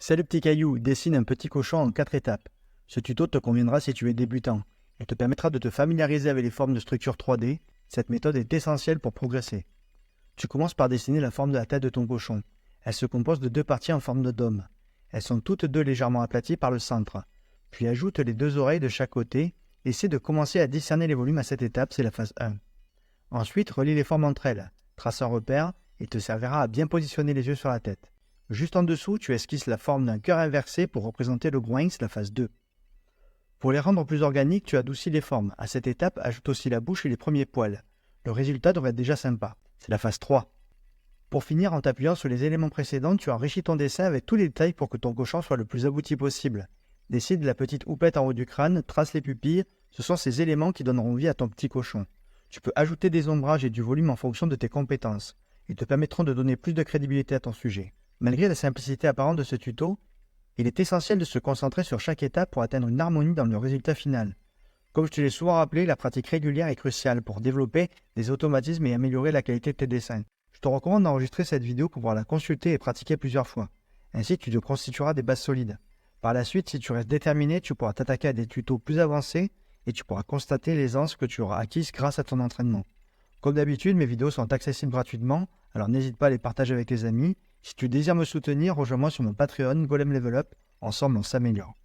Salut petit caillou, dessine un petit cochon en 4 étapes. Ce tuto te conviendra si tu es débutant. Il te permettra de te familiariser avec les formes de structure 3D. Cette méthode est essentielle pour progresser. Tu commences par dessiner la forme de la tête de ton cochon. Elle se compose de deux parties en forme de dôme. Elles sont toutes deux légèrement aplaties par le centre. Puis ajoute les deux oreilles de chaque côté. Essaie de commencer à discerner les volumes à cette étape, c'est la phase 1. Ensuite, relie les formes entre elles. Trace un repère et te servira à bien positionner les yeux sur la tête. Juste en dessous, tu esquisses la forme d'un cœur inversé pour représenter le groin, c'est la phase 2. Pour les rendre plus organiques, tu adoucis les formes. À cette étape, ajoute aussi la bouche et les premiers poils. Le résultat devrait être déjà sympa. C'est la phase 3. Pour finir, en t'appuyant sur les éléments précédents, tu enrichis ton dessin avec tous les détails pour que ton cochon soit le plus abouti possible. Décide la petite houppette en haut du crâne, trace les pupilles, ce sont ces éléments qui donneront vie à ton petit cochon. Tu peux ajouter des ombrages et du volume en fonction de tes compétences. Ils te permettront de donner plus de crédibilité à ton sujet. Malgré la simplicité apparente de ce tuto, il est essentiel de se concentrer sur chaque étape pour atteindre une harmonie dans le résultat final. Comme je te l'ai souvent rappelé, la pratique régulière est cruciale pour développer des automatismes et améliorer la qualité de tes dessins. Je te recommande d'enregistrer cette vidéo pour pouvoir la consulter et pratiquer plusieurs fois. Ainsi, tu te constitueras des bases solides. Par la suite, si tu restes déterminé, tu pourras t'attaquer à des tutos plus avancés et tu pourras constater l'aisance que tu auras acquise grâce à ton entraînement. Comme d'habitude, mes vidéos sont accessibles gratuitement, alors n'hésite pas à les partager avec tes amis. Si tu désires me soutenir, rejoins-moi sur mon Patreon Golem Level Up. Ensemble, on s'améliore.